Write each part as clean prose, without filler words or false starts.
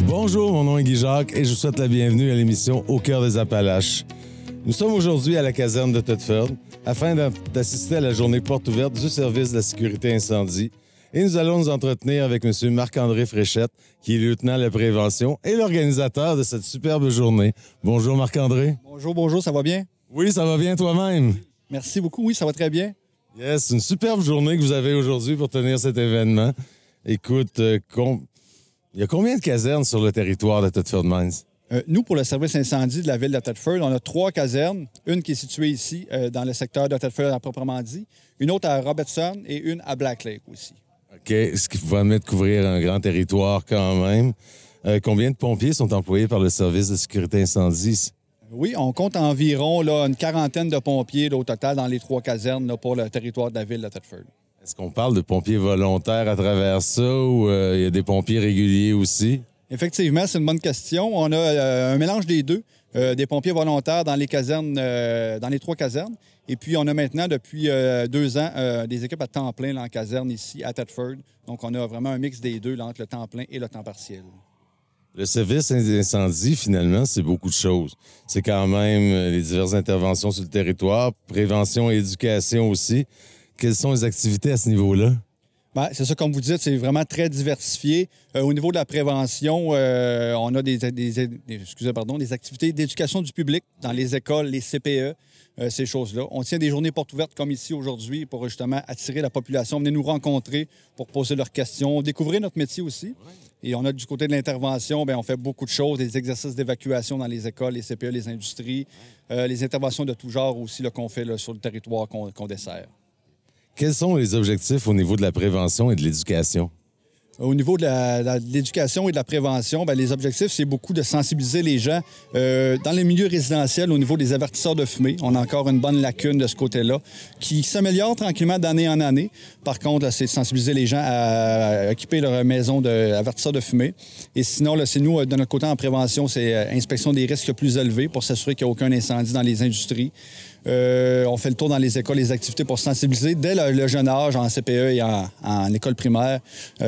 Bonjour, mon nom est Guy Jacques et je vous souhaite la bienvenue à l'émission Au cœur des Appalaches. Nous sommes aujourd'hui à la caserne de Thetford afin d'assister à la journée porte ouverte du service de la sécurité incendie. Et nous allons nous entretenir avec M. Marc-André Fréchette, qui est lieutenant à la prévention et l'organisateur de cette superbe journée. Bonjour Marc-André. Bonjour, ça va bien? Oui, ça va bien toi-même? Merci beaucoup, oui, ça va très bien. Yes, une superbe journée que vous avez aujourd'hui pour tenir cet événement. Écoute, il y a combien de casernes sur le territoire de Thetford Mines? Nous, pour le service incendie de la ville de Thetford, on a 3 casernes. Une qui est située ici, dans le secteur de Thetford à proprement dit, une autre à Robertson et une à Black Lake aussi. OK. Ce qui vous permet de couvrir un grand territoire quand même. Combien de pompiers sont employés par le service de sécurité incendie? Oui, on compte environ là, une quarantaine de pompiers là, au total dans les 3 casernes là, pour le territoire de la ville de Thetford. Est-ce qu'on parle de pompiers volontaires à travers ça ou il y a des pompiers réguliers aussi? Effectivement, c'est une bonne question. On a un mélange des deux. Des pompiers volontaires dans les casernes, dans les 3 casernes. Et puis, on a maintenant, depuis 2 ans, des équipes à temps plein là, en caserne ici à Thetford. Donc, on a vraiment un mix des deux là, entre le temps plein et le temps partiel. Le service incendie, finalement, c'est beaucoup de choses. C'est quand même les diverses interventions sur le territoire, prévention et éducation aussi. Quelles sont les activités à ce niveau-là? Bien, c'est ça, comme vous dites, c'est vraiment très diversifié. Au niveau de la prévention, on a des activités d'éducation du public dans les écoles, les CPE, ces choses-là. On tient des journées portes ouvertes comme ici aujourd'hui pour justement attirer la population, venir nous rencontrer pour poser leurs questions, découvrir notre métier aussi. Et on a du côté de l'intervention, bien, on fait beaucoup de choses, des exercices d'évacuation dans les écoles, les CPE, les industries, les interventions de tout genre aussi là, qu'on fait là, sur le territoire qu'on dessert. Quels sont les objectifs au niveau de la prévention et de l'éducation? Au niveau de l'éducation et de la prévention, bien, les objectifs, c'est beaucoup de sensibiliser les gens dans les milieux résidentiels au niveau des avertisseurs de fumée. On a encore une bonne lacune de ce côté-là qui s'améliore tranquillement d'année en année. Par contre, c'est de sensibiliser les gens à équiper leur maison d'avertisseurs de fumée. Et sinon, là, c'est nous, de notre côté en prévention, c'est inspection des risques plus élevés pour s'assurer qu'il n'y a aucun incendie dans les industries. On fait le tour dans les écoles, les activités pour sensibiliser dès le jeune âge, en CPE et en école primaire,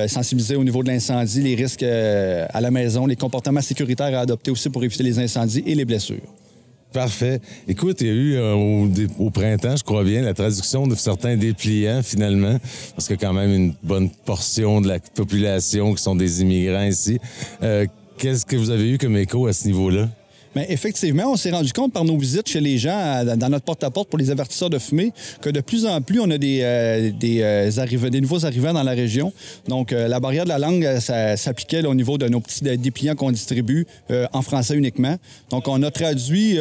sensibiliser au niveau de l'incendie, les risques à la maison, les comportements sécuritaires à adopter aussi pour éviter les incendies et les blessures. Parfait. Écoute, il y a eu au printemps, je crois bien, la traduction de certains dépliants, finalement, parce qu'il y a quand même une bonne portion de la population qui sont des immigrants ici. Qu'est-ce que vous avez eu comme écho à ce niveau-là? Bien, effectivement, on s'est rendu compte par nos visites chez les gens dans notre porte-à-porte pour les avertisseurs de fumée que de plus en plus, on a des nouveaux arrivants dans la région. Donc, la barrière de la langue, ça s'appliquait au niveau de nos petits dépliants qu'on distribue en français uniquement. Donc, on a traduit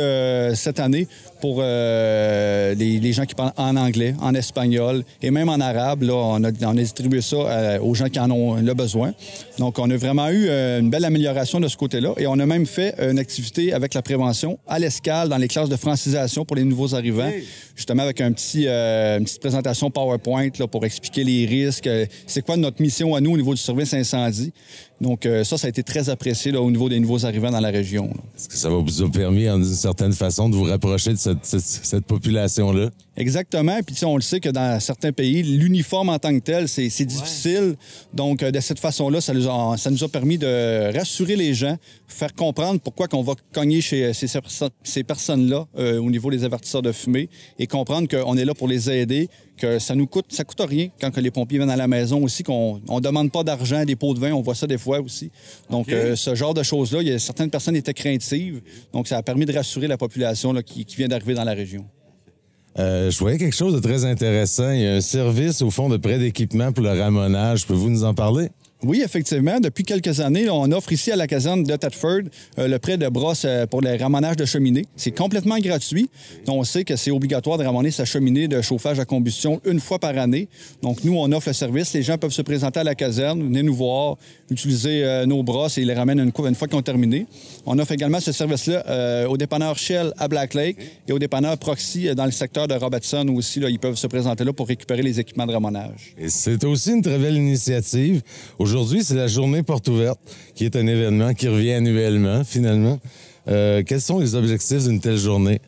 cette année pour les gens qui parlent en anglais, en espagnol et même en arabe. Là, on a distribué ça aux gens qui en ont le besoin. Donc, on a vraiment eu une belle amélioration de ce côté-là et on a même fait une activité avec la prévention à l'escale dans les classes de francisation pour les nouveaux arrivants, justement avec une petite présentation PowerPoint là, pour expliquer les risques, c'est quoi notre mission à nous au niveau du service incendie. Donc ça a été très apprécié là, au niveau des nouveaux arrivants dans la région. Là. Est-ce que ça vous a permis, en une certaine façon, de vous rapprocher de cette population-là? Exactement. Puis on le sait que dans certains pays, l'uniforme en tant que tel, c'est difficile. Donc de cette façon-là, ça nous a permis de rassurer les gens, faire comprendre pourquoi qu'on va cogner chez ces personnes-là au niveau des avertisseurs de fumée et comprendre qu'on est là pour les aider, que ça coûte rien quand que les pompiers viennent à la maison aussi, qu'on ne demande pas d'argent, des pots de vin, on voit ça des fois aussi. Donc, ce genre de choses-là, il y a certaines personnes étaient craintives, donc ça a permis de rassurer la population là, qui vient d'arriver dans la région. Je voyais quelque chose de très intéressant. Il y a un service, au fond, de prêt d'équipement pour le ramonage. Pouvez-vous nous en parler? Oui, effectivement. Depuis quelques années, là, on offre ici à la caserne de Thetford le prêt de brosse pour le ramonage de cheminée. C'est complètement gratuit. On sait que c'est obligatoire de ramoner sa cheminée de chauffage à combustion une fois par année. Donc, nous, on offre le service. Les gens peuvent se présenter à la caserne, venir nous voir, utiliser nos brosses et ils les ramènent une fois qu'ils ont terminé. On offre également ce service-là au dépanneur Shell à Black Lake et au dépanneur Proxy dans le secteur de Robertson aussi. Là, ils peuvent se présenter là pour récupérer les équipements de ramonage. Et c'est aussi une très belle initiative. Aujourd'hui, c'est la journée porte ouverte, qui est un événement qui revient annuellement, finalement. Quels sont les objectifs d'une telle journée?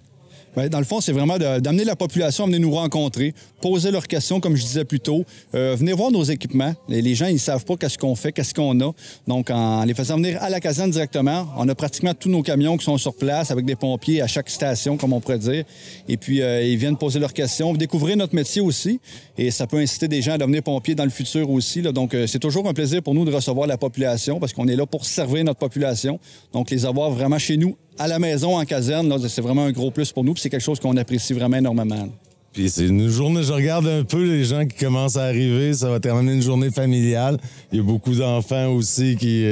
Bien, dans le fond, c'est vraiment d'amener la population à venir nous rencontrer, poser leurs questions, comme je disais plus tôt, venir voir nos équipements. Les gens, ils ne savent pas qu'est-ce qu'on fait, qu'est-ce qu'on a. Donc, en les faisant venir à la caserne directement, on a pratiquement tous nos camions qui sont sur place avec des pompiers à chaque station, comme on pourrait dire. Et puis, ils viennent poser leurs questions, découvrir notre métier aussi. Et ça peut inciter des gens à devenir pompiers dans le futur aussi, là. Donc, c'est toujours un plaisir pour nous de recevoir la population parce qu'on est là pour servir notre population. Donc, les avoir vraiment chez nous, à la maison, en caserne, là, c'est vraiment un gros plus pour nous. Puis c'est quelque chose qu'on apprécie vraiment énormément. Puis c'est une journée, je regarde un peu les gens qui commencent à arriver, ça va terminer une journée familiale. Il y a beaucoup d'enfants aussi qui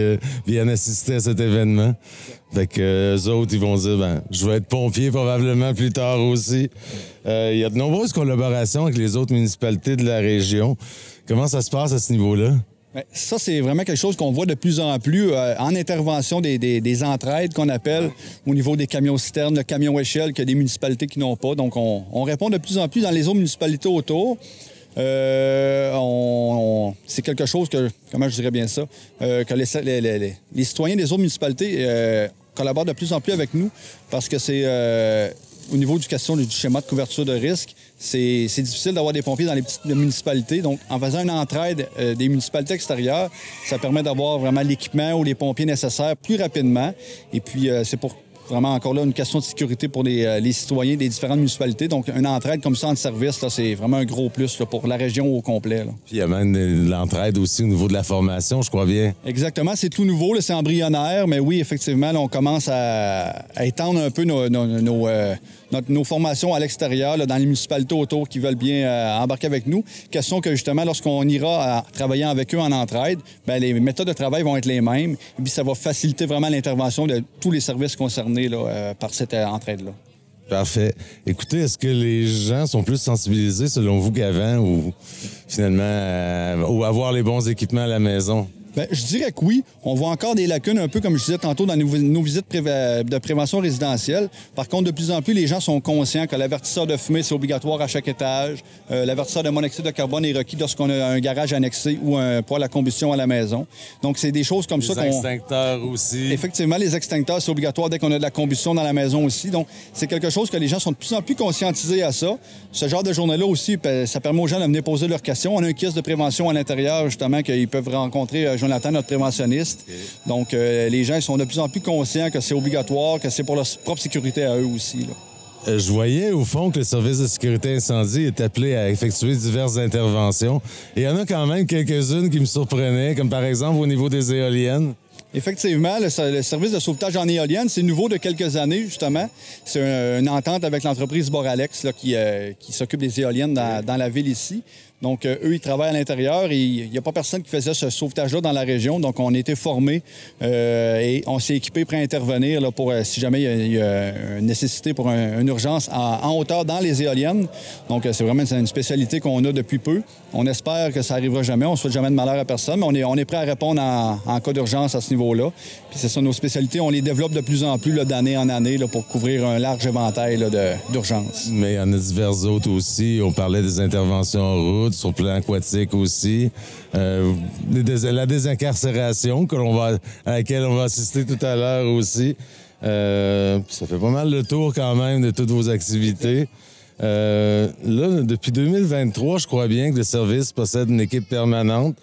viennent assister à cet événement. Fait que eux autres, ils vont dire, ben, je vais être pompier probablement plus tard aussi. Il y a de nombreuses collaborations avec les autres municipalités de la région. Comment ça se passe à ce niveau-là? Bien, ça, c'est vraiment quelque chose qu'on voit de plus en plus en intervention des entraides qu'on appelle au niveau des camions-citernes, le camion-échelle qu'il y a des municipalités qui n'ont pas. Donc, on répond de plus en plus dans les autres municipalités autour. C'est quelque chose que, comment je dirais bien ça, que les citoyens des autres municipalités collaborent de plus en plus avec nous parce que c'est au niveau du question du schéma de couverture de risque, c'est difficile d'avoir des pompiers dans les petites municipalités. Donc, en faisant une entraide des municipalités extérieures, ça permet d'avoir vraiment l'équipement ou les pompiers nécessaires plus rapidement. Et puis, c'est pour vraiment encore là une question de sécurité pour les citoyens des différentes municipalités. Donc, une entraide comme ça en service, là, c'est vraiment un gros plus là, pour la région au complet. Là. Puis il y a même de l'entraide aussi au niveau de la formation, je crois bien. Exactement. C'est tout nouveau, là, c'est embryonnaire, mais oui, effectivement, là, on commence à étendre un peu nos formations à l'extérieur, là, dans les municipalités autour qui veulent bien embarquer avec nous. Question que, justement, lorsqu'on ira travailler avec eux en entraide, bien, les méthodes de travail vont être les mêmes. Et puis, ça va faciliter vraiment l'intervention de tous les services concernés là, par cette entraide-là. Parfait. Écoutez, est-ce que les gens sont plus sensibilisés, selon vous, qu'avant ou finalement, ou avoir les bons équipements à la maison? Bien, je dirais que oui. On voit encore des lacunes, un peu comme je disais tantôt, dans nos visites de prévention résidentielle. Par contre, de plus en plus, les gens sont conscients que l'avertisseur de fumée, c'est obligatoire à chaque étage. L'avertisseur de monoxyde de carbone est requis lorsqu'on a un garage annexé ou un poêle à combustion à la maison. Donc, c'est des choses comme ça qu'on... Les extincteurs aussi. Effectivement, les extincteurs, c'est obligatoire dès qu'on a de la combustion dans la maison aussi. Donc, c'est quelque chose que les gens sont de plus en plus conscientisés à ça. Ce genre de journée-là aussi, ça permet aux gens de venir poser leurs questions. On a un kiosque de prévention à l'intérieur, justement, qu'ils peuvent rencontrer Jonathan, notre préventionniste. Okay. Donc, les gens ils sont de plus en plus conscients que c'est obligatoire, que c'est pour leur propre sécurité à eux aussi. Là. Je voyais, au fond, que le service de sécurité incendie est appelé à effectuer diverses interventions. Et il y en a quand même quelques-unes qui me surprenaient, comme par exemple au niveau des éoliennes. Effectivement, le service de sauvetage en éolienne, c'est nouveau de quelques années, justement. C'est une entente avec l'entreprise Boralex là, qui s'occupe des éoliennes dans la ville ici. Donc, eux, ils travaillent à l'intérieur et il n'y a pas personne qui faisait ce sauvetage-là dans la région. Donc, on a été formés et on s'est équipés prêts à intervenir là, pour si jamais il y a une nécessité pour une urgence en hauteur dans les éoliennes. Donc, c'est vraiment une spécialité qu'on a depuis peu. On espère que ça n'arrivera jamais. On ne souhaite jamais de malheur à personne, mais on est prêt à répondre en cas d'urgence à ce niveau-là. Puis, c'est ça, nos spécialités. On les développe de plus en plus là, d'année en année là, pour couvrir un large éventail là, d'urgences. Mais il y en a divers autres aussi. On parlait des interventions en route, sur le plan aquatique aussi. La désincarcération à laquelle on va assister tout à l'heure aussi. Ça fait pas mal le tour quand même de toutes vos activités. Là, depuis 2023, je crois bien que le service possède une équipe permanente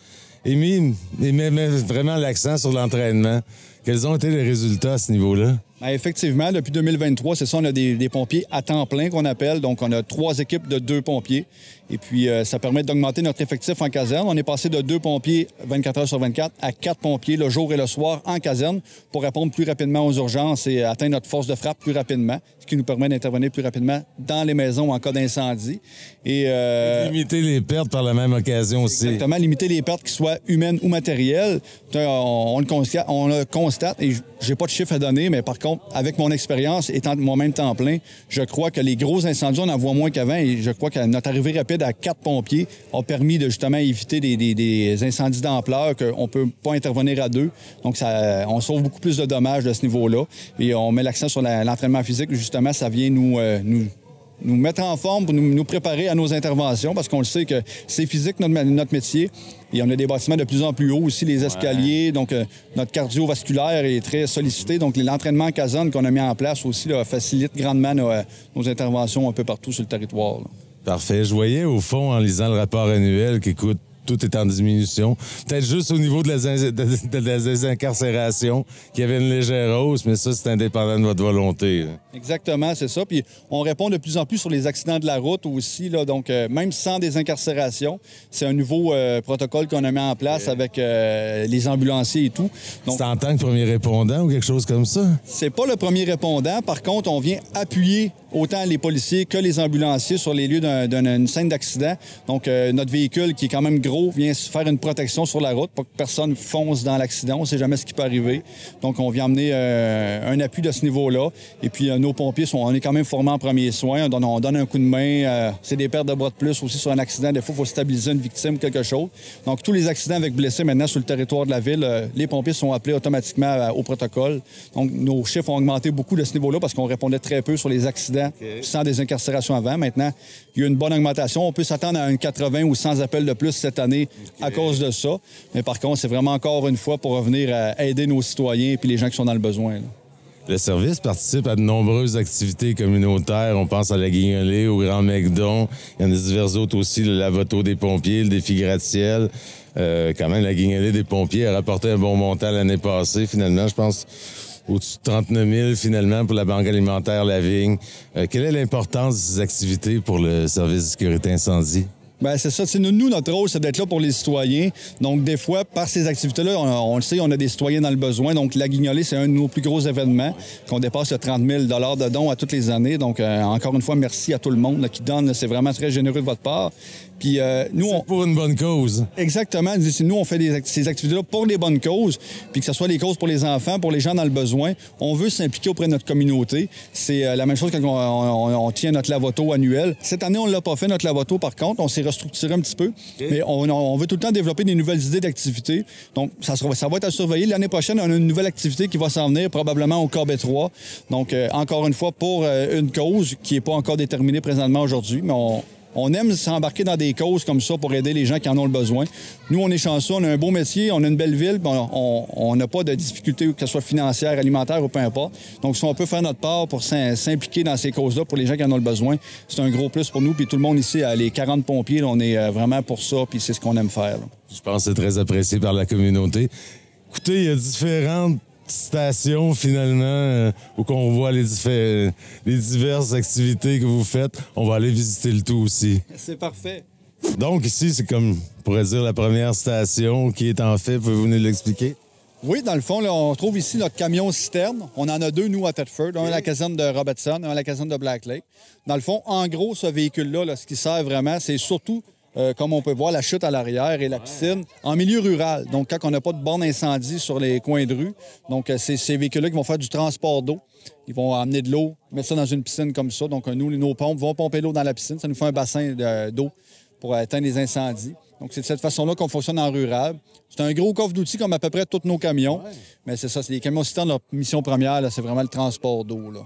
et met vraiment l'accent sur l'entraînement. Quels ont été les résultats à ce niveau-là? Bien, effectivement, depuis 2023, c'est ça, on a des pompiers à temps plein qu'on appelle. Donc, on a 3 équipes de 2 pompiers. Et puis, ça permet d'augmenter notre effectif en caserne. On est passé de 2 pompiers 24 heures sur 24 à 4 pompiers le jour et le soir en caserne pour répondre plus rapidement aux urgences et atteindre notre force de frappe plus rapidement, ce qui nous permet d'intervenir plus rapidement dans les maisons en cas d'incendie. Et limiter les pertes par la même occasion aussi. Exactement, limiter les pertes, qu'ils soient humaines ou matérielles. On le constate, et j'ai pas de chiffre à donner, mais par contre, avec mon expérience, étant moi-même temps plein, je crois que les gros incendies, on en voit moins qu'avant, et je crois que notre arrivée rapide à 4 pompiers a permis de justement éviter des incendies d'ampleur qu'on ne peut pas intervenir à 2. Donc, on sauve beaucoup plus de dommages de ce niveau-là. Et on met l'accent sur l'entraînement physique. Justement, ça vient nous nous mettre en forme pour nous préparer à nos interventions, parce qu'on le sait que c'est physique notre métier. Et on a des bâtiments de plus en plus hauts aussi, les escaliers. Donc, notre cardiovasculaire est très sollicité. Donc, l'entraînement en caserne qu'on a mis en place aussi là, facilite grandement nos interventions un peu partout sur le territoire. Là. Parfait. Je voyais au fond, en lisant le rapport annuel, qu'écoute, tout est en diminution. Peut-être juste au niveau de la désincarcération, qu'il y avait une légère hausse, mais ça, c'est indépendant de votre volonté. Là. Exactement, c'est ça. Puis on répond de plus en plus sur les accidents de la route aussi. Là, donc, même sans désincarcération, c'est un nouveau protocole qu'on a mis en place avec les ambulanciers et tout. Donc, c'est en tant que premier répondant ou quelque chose comme ça? C'est pas le premier répondant. Par contre, on vient appuyer autant les policiers que les ambulanciers sur les lieux d'une scène d'accident. Donc, notre véhicule, qui est quand même gros, vient faire une protection sur la route pour que personne fonce dans l'accident. On ne sait jamais ce qui peut arriver. Donc, on vient amener un appui de ce niveau-là. Et puis, nos pompiers, on est quand même formés en premiers soins. On donne un coup de main. C'est des pertes de bras de plus aussi sur un accident. Des fois, il faut stabiliser une victime ou quelque chose. Donc, tous les accidents avec blessés maintenant sur le territoire de la ville, les pompiers sont appelés automatiquement au protocole. Donc, nos chiffres ont augmenté beaucoup de ce niveau-là parce qu'on répondait très peu sur les accidents sans désincarcération avant. Maintenant, il y a une bonne augmentation. On peut s'attendre à un 80 ou 100 appels de plus cette année à cause de ça. Mais par contre, c'est vraiment encore une fois pour revenir à aider nos citoyens et puis les gens qui sont dans le besoin. Là. Le service participe à de nombreuses activités communautaires. On pense à la Guignolée, au Grand McDon. Il y en a divers autres aussi, le lavoto des pompiers, le défi gratte-ciel. Quand même, la Guignolée des pompiers a rapporté un bon montant l'année passée. Finalement, je pense au-dessus de 39 000 finalement pour la Banque alimentaire La Vigne. Quelle est l'importance de ces activités pour le service de sécurité incendie? Bien, c'est ça. Nous, notre rôle, c'est d'être là pour les citoyens. Donc, des fois, par ces activités-là, on le sait, on a des citoyens dans le besoin. Donc, la Guignolée, c'est un de nos plus gros événements, qu'on dépasse le 30 000 de dons à toutes les années. Donc, encore une fois, merci à tout le monde là, qui donne. C'est vraiment très généreux de votre part. Puis, nous, c'est pour une bonne cause. Exactement. Nous, on fait ces activités-là pour les bonnes causes, puis que ce soit les causes pour les enfants, pour les gens dans le besoin. On veut s'impliquer auprès de notre communauté. C'est la même chose quand on tient notre lavoto annuel. Cette année, on ne l'a pas fait, notre lavoto, par contre. On s'est restructuré un petit peu. Okay. Mais on veut tout le temps développer des nouvelles idées d'activités. Donc, ça va être à surveiller. L'année prochaine, on a une nouvelle activité qui va s'en venir, probablement au KB3. Donc, encore une fois, pour une cause qui n'est pas encore déterminée présentement aujourd'hui, mais on aime s'embarquer dans des causes comme ça pour aider les gens qui en ont le besoin. Nous, on est chanceux, on a un beau métier, on a une belle ville, on n'a pas de difficultés, que ce soit financière, alimentaire ou peu importe. Donc, si on peut faire notre part pour s'impliquer dans ces causes-là pour les gens qui en ont le besoin, c'est un gros plus pour nous. Puis tout le monde ici, les 40 pompiers, là, on est vraiment pour ça, puis c'est ce qu'on aime faire. Là. Je pense que c'est très apprécié par la communauté. Écoutez, il y a différentes stations, finalement, où on voit les diverses activités que vous faites. On va aller visiter le tout aussi. C'est parfait. Donc, ici, c'est comme, on pourrait dire, la première station qui est en fait. Pouvez-vous nous l'expliquer? Oui, dans le fond, là, on trouve ici notre camion-citerne. On en a deux, nous, à Thetford. Un à la caserne de Robertson, un à la caserne de Black Lake. Dans le fond, en gros, ce véhicule-là, là, ce qui sert vraiment, c'est surtout comme on peut voir, la chute à l'arrière et la piscine en milieu rural. Donc, quand on n'a pas de borne incendie sur les coins de rue, donc c'est ces véhicules-là qui vont faire du transport d'eau. Ils vont amener de l'eau, mettre ça dans une piscine comme ça. Donc, nous, nos pompes vont pomper l'eau dans la piscine. Ça nous fait un bassin d'eau pour éteindre les incendies. Donc, c'est de cette façon-là qu'on fonctionne en rural. C'est un gros coffre d'outils comme à peu près tous nos camions. Ouais. Mais c'est ça, c'est les camions citernes, leur mission première, là, c'est vraiment le transport d'eau, là.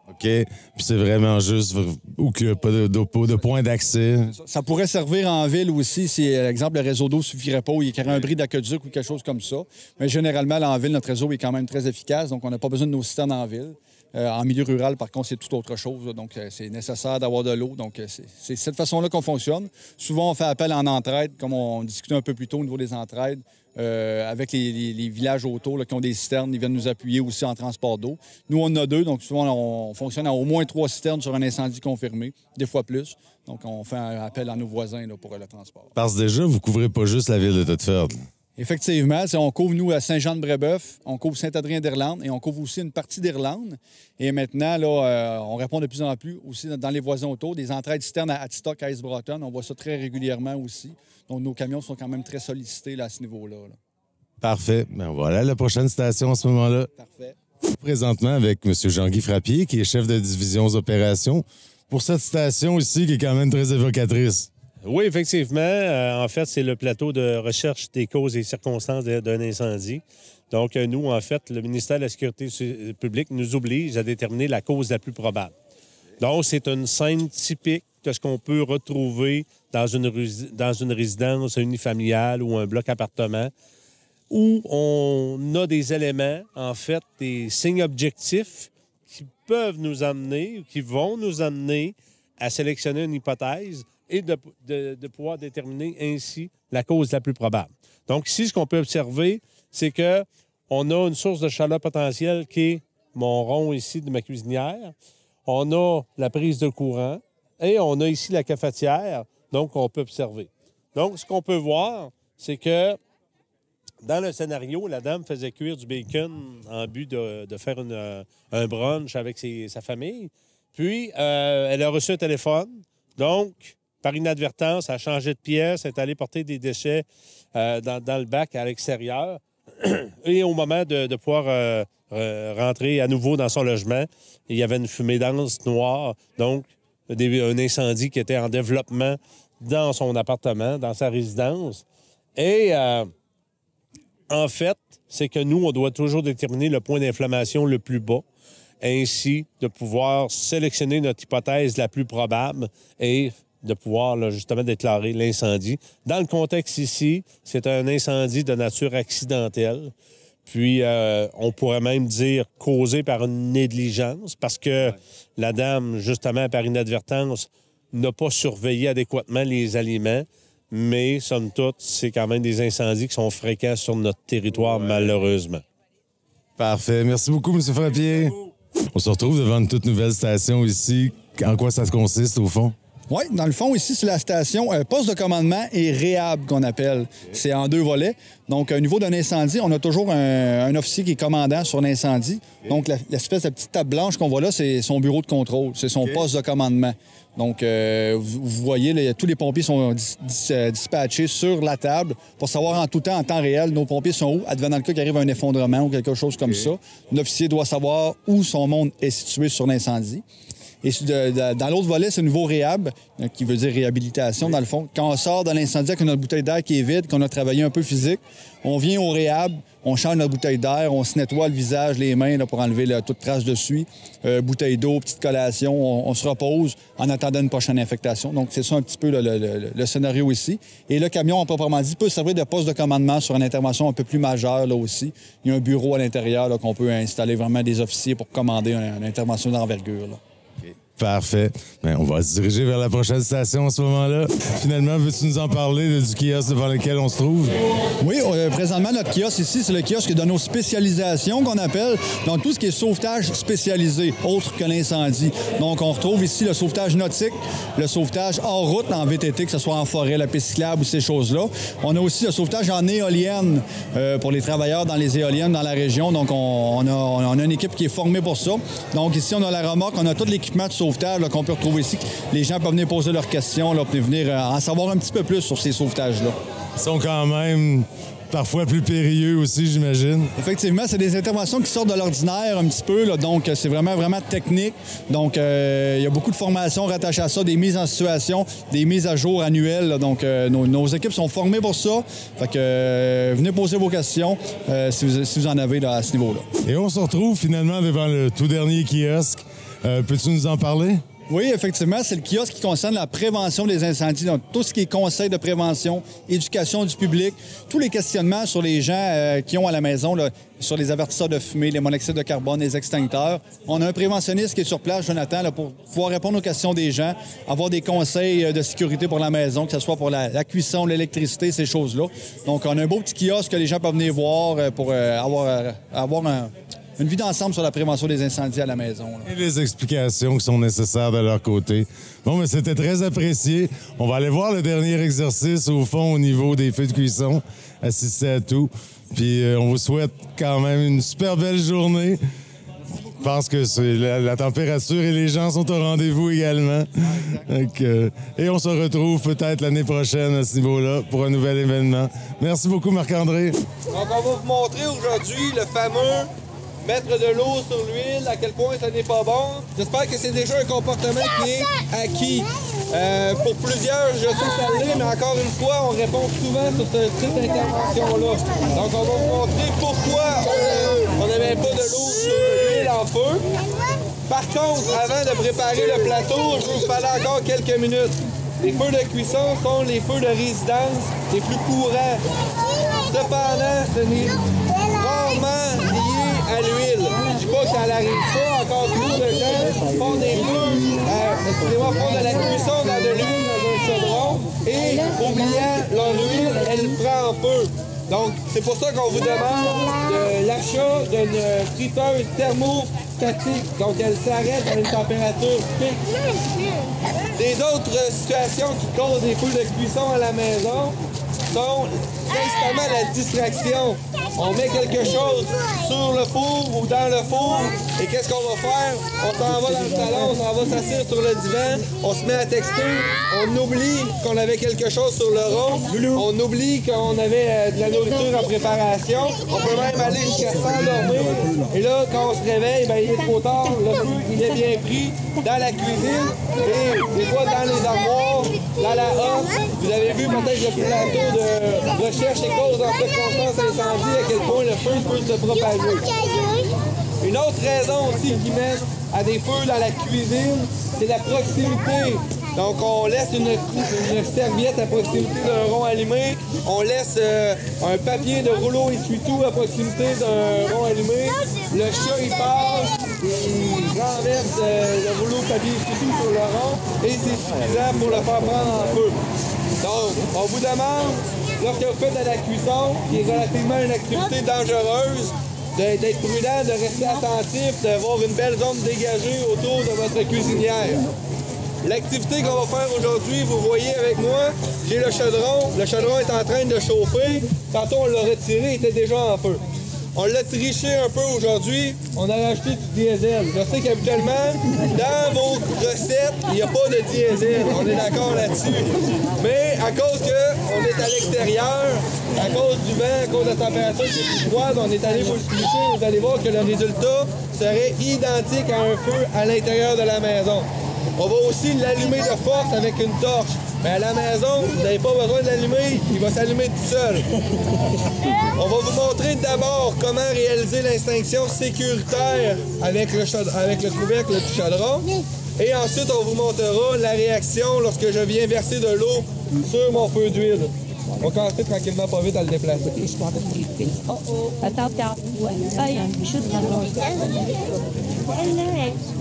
OK. Puis c'est vraiment juste où il n'y a pas de point d'accès. Ça pourrait servir en ville aussi si, par exemple, le réseau d'eau ne suffirait pas ou il y aurait un bris d'aqueduc ou quelque chose comme ça. Mais généralement, là, en ville, notre réseau est quand même très efficace, donc on n'a pas besoin de nos citernes en ville. En milieu rural, par contre, c'est tout autre chose. Là, donc, c'est nécessaire d'avoir de l'eau. Donc, c'est cette façon-là qu'on fonctionne. Souvent, on fait appel en entraide, comme on discutait un peu plus tôt au niveau des entraides. Avec les villages autour là, qui ont des citernes, ils viennent nous appuyer aussi en transport d'eau. Nous, on en a deux, donc souvent, on fonctionne à au moins 3 citernes sur un incendie confirmé, des fois plus. Donc, on fait un appel à nos voisins là, pour le transport. Parce que déjà, vous ne couvrez pas juste la ville de Thetford. Effectivement, on couvre, nous, à Saint-Jean-de-Brébeuf, on couvre Saint-Adrien-d'Irlande et on couvre aussi une partie d'Irlande. Et maintenant, là, on répond de plus en plus aussi dans les voisins autour. Des entraides citernes à Atstock, à Icebroton, on voit ça très régulièrement aussi. Donc, nos camions sont quand même très sollicités là, à ce niveau-là. Là. Parfait. Ben voilà la prochaine station à ce moment-là. Parfait. Présentement avec M. Jean-Guy Frappier, qui est chef de division aux opérations, pour cette station ici qui est quand même très évocatrice. Oui, effectivement. En fait, c'est le plateau de recherche des causes et circonstances d'un incendie. Donc, nous, en fait, le ministère de la Sécurité publique nous oblige à déterminer la cause la plus probable. Donc, c'est une scène typique de ce qu'on peut retrouver dans une résidence unifamiliale ou un bloc appartement, où on a des éléments, en fait, des signes objectifs qui peuvent nous amener, qui vont nous amener à sélectionner une hypothèse et de pouvoir déterminer ainsi la cause la plus probable. Donc ici, ce qu'on peut observer, c'est qu'on a une source de chaleur potentielle qui est mon rond ici de ma cuisinière. On a la prise de courant et on a ici la cafetière, donc on peut observer. Donc, ce qu'on peut voir, c'est que dans le scénario, la dame faisait cuire du bacon en but de faire un brunch avec sa famille. Puis, elle a reçu un téléphone. Donc, par inadvertance, elle a changé de pièce, elle est allée porter des déchets dans le bac à l'extérieur. Et au moment de pouvoir rentrer à nouveau dans son logement, il y avait une fumée dense noire, donc un incendie qui était en développement dans son appartement, dans sa résidence. Et en fait, c'est que nous, on doit toujours déterminer le point d'inflammation le plus bas, ainsi de pouvoir sélectionner notre hypothèse la plus probable et de pouvoir là, justement déclarer l'incendie. Dans le contexte ici, c'est un incendie de nature accidentelle. Puis, on pourrait même dire causé par une négligence parce que la dame, justement, par inadvertance, n'a pas surveillé adéquatement les aliments. Mais, somme toute, c'est quand même des incendies qui sont fréquents sur notre territoire, malheureusement. Parfait. Merci beaucoup, M. Frappier. On se retrouve devant une toute nouvelle station ici. En quoi ça consiste, au fond? Oui, dans le fond, ici, c'est la station poste de commandement et réhab qu'on appelle. C'est en 2 volets. Donc, au niveau d'un incendie, on a toujours un officier qui est commandant sur l'incendie. Donc, l'espèce de petite table blanche qu'on voit là, c'est son bureau de contrôle. C'est son poste de commandement. Donc, vous voyez, tous les pompiers sont dispatchés sur la table pour savoir en tout temps, en temps réel, nos pompiers sont où, advenant le cas qu'il arrive un effondrement ou quelque chose comme ça. L'officier doit savoir où son monde est situé sur l'incendie. Et dans l'autre volet, c'est le nouveau réhab, qui veut dire réhabilitation, dans le fond. Quand on sort de l'incendie avec notre bouteille d'air qui est vide, qu'on a travaillé un peu physique, on vient au réhab, on change notre bouteille d'air, on se nettoie le visage, les mains là, pour enlever toute trace de suie, bouteille d'eau, petite collation, on se repose en attendant une prochaine infectation. Donc, c'est ça un petit peu le scénario ici. Et le camion, proprement dit, peut servir de poste de commandement sur une intervention un peu plus majeure, là aussi. Il y a un bureau à l'intérieur là, qu'on peut installer vraiment des officiers pour commander une intervention d'envergure, là. Parfait. Bien, on va se diriger vers la prochaine station en ce moment-là. Finalement, veux-tu nous en parler du kiosque devant lequel on se trouve? Oui, présentement, notre kiosque ici, c'est le kiosque de nos spécialisations qu'on appelle. Donc, tout ce qui est sauvetage spécialisé, autre que l'incendie. Donc, on retrouve ici le sauvetage nautique, le sauvetage hors route en VTT, que ce soit en forêt, la piste cyclable ou ces choses-là. On a aussi le sauvetage en éolienne pour les travailleurs dans les éoliennes dans la région. Donc, on a une équipe qui est formée pour ça. Donc, ici, on a la remorque, on a tout l'équipement de sauvetage là, qu'on peut retrouver ici. Les gens peuvent venir poser leurs questions, là, peuvent venir en savoir un petit peu plus sur ces sauvetages-là. Ils sont quand même parfois plus périlleux aussi, j'imagine. Effectivement, c'est des interventions qui sortent de l'ordinaire un petit peu, là, donc c'est vraiment technique. Donc, il y a beaucoup de formations rattachées à ça, des mises en situation, des mises à jour annuelles. Là, donc, nos équipes sont formées pour ça. Fait que venez poser vos questions si vous en avez là, à ce niveau-là. Et on se retrouve finalement devant le tout dernier kiosque. Peux-tu nous en parler? Oui, effectivement, c'est le kiosque qui concerne la prévention des incendies. Donc, tout ce qui est conseil de prévention, éducation du public, tous les questionnements sur les gens qui ont à la maison, là, sur les avertisseurs de fumée, les monoxydes de carbone, les extincteurs. On a un préventionniste qui est sur place, Jonathan, là, pour pouvoir répondre aux questions des gens, avoir des conseils de sécurité pour la maison, que ce soit pour la cuisson, l'électricité, ces choses-là. Donc, on a un beau petit kiosque que les gens peuvent venir voir pour avoir une vie d'ensemble sur la prévention des incendies à la maison. Là. Et les explications qui sont nécessaires de leur côté. Bon, mais c'était très apprécié. On va aller voir le dernier exercice au fond au niveau des feux de cuisson, assister à tout. Puis on vous souhaite quand même une super belle journée. Je pense que la température et les gens sont au rendez-vous également. Donc, et on se retrouve peut-être l'année prochaine à ce niveau-là pour un nouvel événement. Merci beaucoup, Marc-André. Donc, on va vous montrer aujourd'hui le fameux mettre de l'eau sur l'huile, à quel point ça n'est pas bon. J'espère que c'est déjà un comportement qui est acquis. Pour plusieurs, je sais que ça l'est, mais encore une fois, on répond souvent sur ce type d'intervention-là. Donc, on va vous montrer pourquoi on ne met pas de l'eau sur l'huile en feu. Par contre, avant de préparer le plateau, je vais vous parler encore quelques minutes. Les feux de cuisson sont les feux de résidence les plus courants. Cependant, ce n'est rarement lié à l'huile. Je ne dis pas que ça n'arrive pas, encore plus de gens font des feux, font de la cuisson dans de l'huile dans un chaudron et, oubliant leur huile, elle prend feu. Donc, c'est pour ça qu'on vous demande l'achat d'une friteuse thermostatique. Donc, elle s'arrête à une température fixe. Des autres situations qui causent des feux de cuisson à la maison sont principalement la distraction. On met quelque chose sur le four ou dans le four et qu'est-ce qu'on va faire? On s'en va dans le salon, on s'en va s'asseoir sur le divan, on se met à texter, on oublie qu'on avait quelque chose sur le rond, on oublie qu'on avait de la nourriture en préparation, on peut même aller jusqu'à s'endormir et là, quand on se réveille, ben, il est trop tard, le feu il est bien pris dans la cuisine et des fois dans les armoires, dans la hotte. Vous avez vu peut-être le plateau de recherche et cause en circonstances incendies, à quel point le feu peut se propager. Une autre raison aussi qui mène à des feux dans la cuisine, c'est la proximité. Donc, on laisse une serviette à proximité d'un rond allumé. On laisse un papier de rouleau essuie-tout à proximité d'un rond allumé. Le chat, il passe, il renverse le rouleau de papier essuie-tout sur le rond et c'est suffisant pour le faire prendre en feu. Donc, on vous demande, lorsque vous faites de la cuisson, qui est relativement une activité dangereuse, d'être prudent, de rester attentif, d'avoir une belle zone dégagée autour de votre cuisinière. L'activité qu'on va faire aujourd'hui, vous voyez avec moi, j'ai le chaudron. Le chaudron est en train de chauffer. Tantôt, on l'a retiré, il était déjà en feu. On l'a triché un peu aujourd'hui. On a rajouté du diesel. Je sais qu'habituellement, dans vos recettes, il n'y a pas de diesel. On est d'accord là-dessus. Mais à cause qu'on est à l'extérieur, à cause du vent, à cause de la température qui est plus froide, on est allé vous le tricher. Vous allez voir que le résultat serait identique à un feu à l'intérieur de la maison. On va aussi l'allumer de force avec une torche. Mais à la maison, vous n'avez pas besoin de l'allumer, il va s'allumer tout seul. On va vous montrer d'abord comment réaliser l'extinction sécuritaire avec le couvercle du chaudron. Et ensuite, on vous montrera la réaction lorsque je viens verser de l'eau sur mon feu d'huile. On va commencer tranquillement, pas vite, à le déplacer.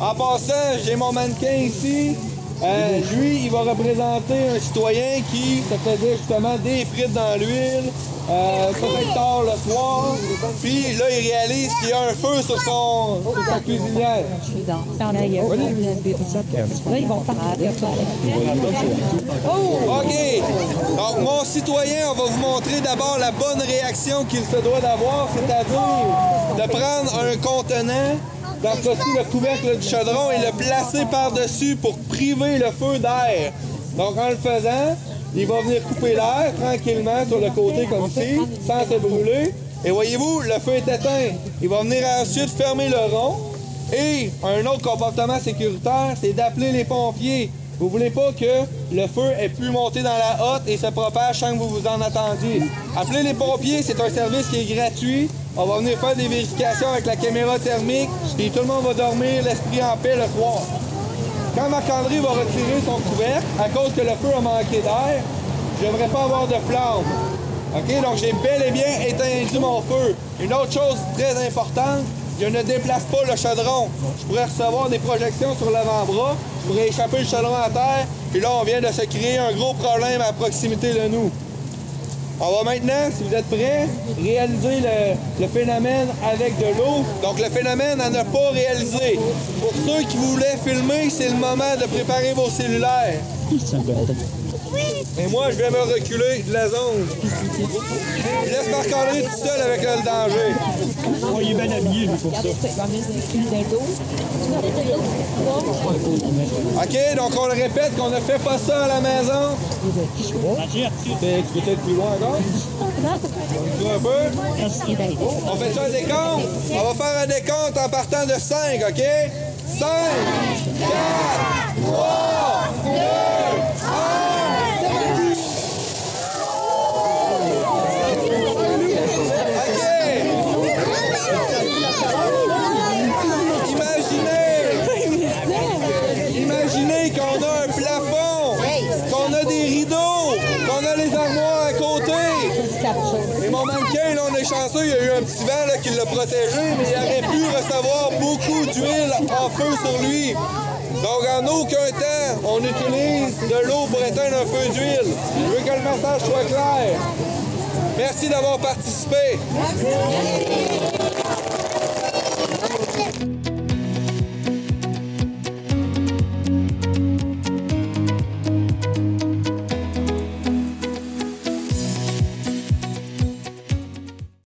En passant, j'ai mon mannequin ici. Lui, il va représenter un citoyen qui se faisait justement des frites dans l'huile, peut-être tard le soir. Puis là, il réalise qu'il y a un feu sur sa cuisinière. OK. Donc, mon citoyen, on va vous montrer d'abord la bonne réaction qu'il se doit d'avoir, c'est-à-dire de prendre un contenant, dans ce cas-ci, le couvercle du chaudron et le placer par-dessus pour priver le feu d'air. Donc, en le faisant, il va venir couper l'air tranquillement sur le côté comme ici, sans se brûler. Et voyez-vous, le feu est éteint. Il va venir ensuite fermer le rond. Et un autre comportement sécuritaire, c'est d'appeler les pompiers. Vous ne voulez pas que le feu ait pu monter dans la hotte et se propage sans que vous vous en attendiez. Appelez les pompiers, c'est un service qui est gratuit. On va venir faire des vérifications avec la caméra thermique, puis tout le monde va dormir l'esprit en paix le soir. Quand Marc-André va retirer son couvercle, à cause que le feu a manqué d'air, je ne devrais pas avoir de flamme. OK? Donc, j'ai bel et bien éteint mon feu. Une autre chose très importante, je ne déplace pas le chaudron. Je pourrais recevoir des projections sur l'avant-bras, je pourrais échapper le chaudron à terre, puis là, on vient de se créer un gros problème à proximité de nous. On va maintenant, si vous êtes prêts, réaliser le phénomène avec de l'eau. Donc, le phénomène à ne pas réaliser. Pour ceux qui voulaient filmer, c'est le moment de préparer vos cellulaires. Et moi, je vais me reculer de la zone. Je laisse Marc-André tout seul avec le danger. Oh, il est bien habillé, lui, pour ça. OK, donc on le répète qu'on ne fait pas ça à la maison. Tu peux être plus loin encore? Un peu? On fait ça un décompte? On va faire un décompte en partant de 5, OK? 5, 4, 3, 2, 1. imaginez qu'on a un plafond, qu'on a des rideaux, qu'on a les armoires à côté. Et mon mannequin, là, on est chanceux, il y a eu un petit vent là, qui l'a protégé, mais il aurait pu recevoir beaucoup d'huile en feu sur lui. Donc, en aucun temps, on utilise de l'eau pour éteindre un feu d'huile. Je veux que le message soit clair. Merci d'avoir participé. Merci.